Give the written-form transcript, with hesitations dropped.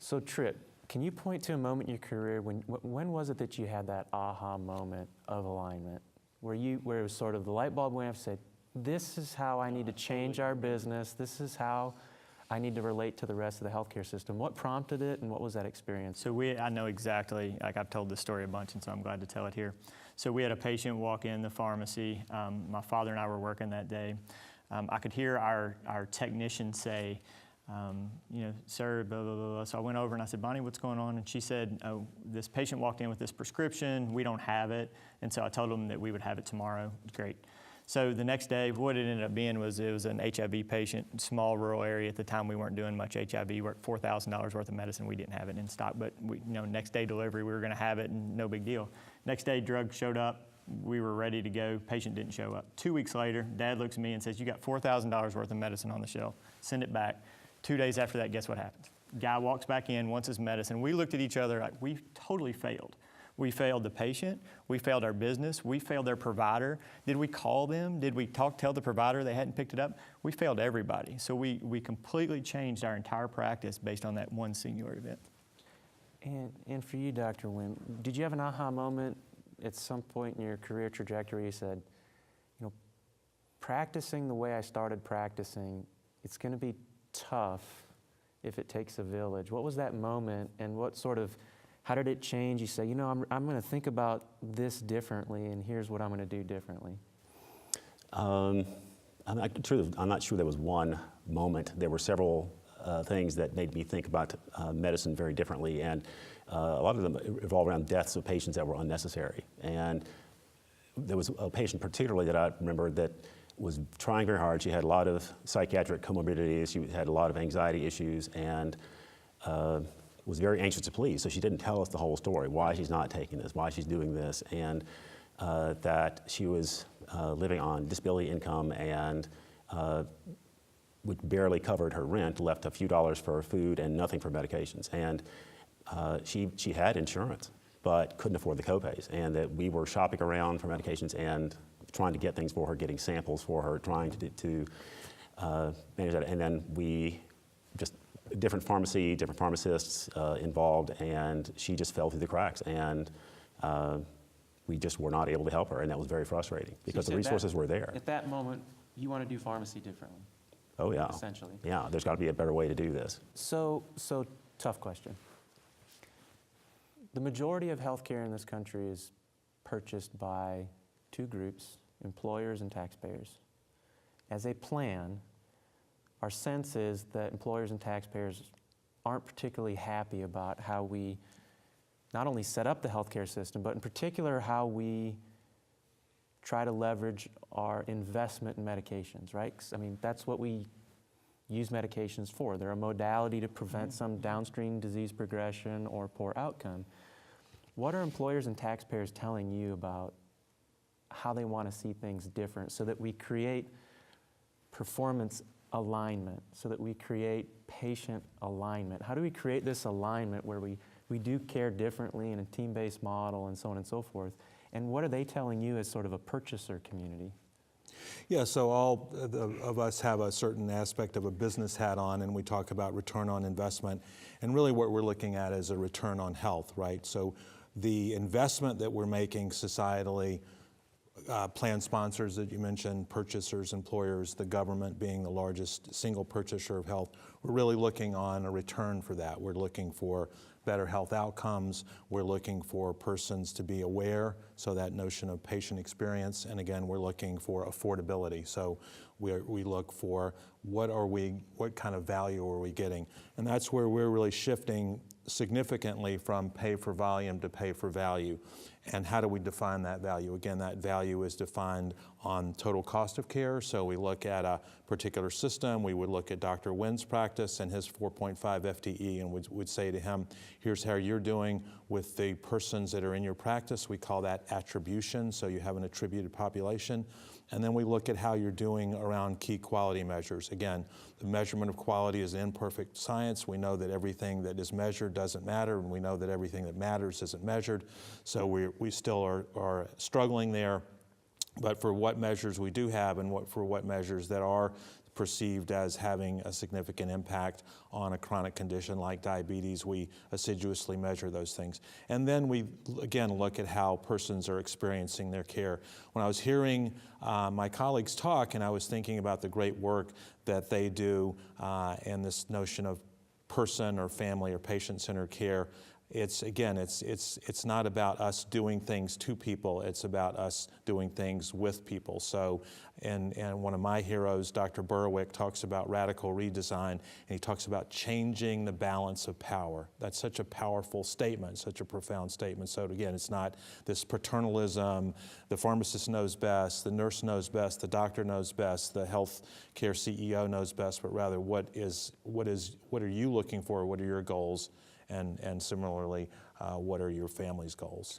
So Trip, can you point to a moment in your career when was it that you had that aha moment of alignment, where it was sort of the light bulb went off and said, this is how I need to change our business, this is how I need to relate to the rest of the healthcare system. What prompted it, and what was that experience? So I know exactly, like I've told this story a bunch, and so I'm glad to tell it here. So we had a patient walk in the pharmacy. My father and I were working that day. I could hear our technician say, sir, blah, blah, blah, blah. So I went over and I said, Bonnie, what's going on? And she said, oh, this patient walked in with this prescription. We don't have it. And so I told them that we would have it tomorrow. Great. So the next day, what it ended up being was it was an HIV patient, small rural area. At the time, we weren't doing much HIV. We worked $4,000 worth of medicine. We didn't have it in stock, but next day delivery, we were going to have it, and no big deal. Next day, drug showed up. We were ready to go. Patient didn't show up. 2 weeks later, Dad looks at me and says, you got $4,000 worth of medicine on the shelf. Send it back. 2 days after that, guess what happens? Guy walks back in, wants his medicine. We looked at each other like we totally failed. We failed the patient, we failed our business, we failed their provider. Did we call them? Did we tell the provider they hadn't picked it up? We failed everybody. So we completely changed our entire practice based on that one singular event. And for you, Dr. Wynn, did you have an aha moment at some point in your career trajectory? You said, practicing the way I started practicing, it's going to be tough if it takes a village. What was that moment, and how did it change? You say, I'm going to think about this differently, and here's what I'm going to do differently. I'm not sure there was one moment. There were several things that made me think about medicine very differently, and a lot of them revolve around deaths of patients that were unnecessary. And there was a patient particularly that I remember that was trying very hard. She had a lot of psychiatric comorbidities. She had a lot of anxiety issues, and was very anxious to please. So she didn't tell us the whole story, why she's not taking this, why she's doing this, and that she was living on disability income and barely covered her rent, left a few dollars for food and nothing for medications. And she had insurance, but couldn't afford the copays. And that we were shopping around for medications and trying to get things for her, getting samples for her, trying to manage that. And then we just, different pharmacists involved, and she just fell through the cracks. And we just were not able to help her, and that was very frustrating because the resources were there. At that moment, you want to do pharmacy differently. Oh yeah. Essentially. Yeah, there's got to be a better way to do this. So tough question. The majority of healthcare in this country is purchased by two groups, employers and taxpayers. As a plan, our sense is that employers and taxpayers aren't particularly happy about how we not only set up the healthcare system, but in particular how we try to leverage our investment in medications, right? I mean, that's what we use medications for. They're a modality to prevent some downstream disease progression or poor outcome. What are employers and taxpayers telling you about how they want to see things different so that we create performance alignment, so that we create patient alignment? How do we create this alignment where we do care differently in a team-based model and so on and so forth? And what are they telling you as sort of a purchaser community? Yeah, so all of us have a certain aspect of a business hat on, and we talk about return on investment. And really what we're looking at is a return on health, right? So the investment that we're making societally, plan sponsors that you mentioned, purchasers, employers, the government being the largest single purchaser of health, we're really looking on a return for that. We're looking for better health outcomes. We're looking for persons to be aware, so that notion of patient experience. And again, we're looking for affordability. So we look for what kind of value are we getting? And that's where we're really shifting significantly from pay for volume to pay for value. And how do we define that value? Again, that value is defined on total cost of care. So we look at a particular system. We would look at Dr. Wynn's practice and his 4.5 FTE and would say to him, here's how you're doing with the persons that are in your practice. We call that attribution. So you have an attributed population. And then we look at how you're doing around key quality measures. Again, the measurement of quality is an imperfect science. We know that everything that is measured doesn't matter, and we know that everything that matters isn't measured. So we still are struggling there. But for what measures we do have and for what measures that are perceived as having a significant impact on a chronic condition like diabetes. We assiduously measure those things. And then we, again, look at how persons are experiencing their care. When I was hearing my colleagues talk, and I was thinking about the great work that they do and this notion of person or family or patient-centered care, it's not about us doing things to people, it's about us doing things with people. So, and one of my heroes, Dr. Berwick, talks about radical redesign, and he talks about changing the balance of power. That's such a powerful statement, such a profound statement. So again, it's not this paternalism, the pharmacist knows best, the nurse knows best, the doctor knows best, the health care CEO knows best, but rather what are you looking for, what are your goals? And similarly, what are your family's goals?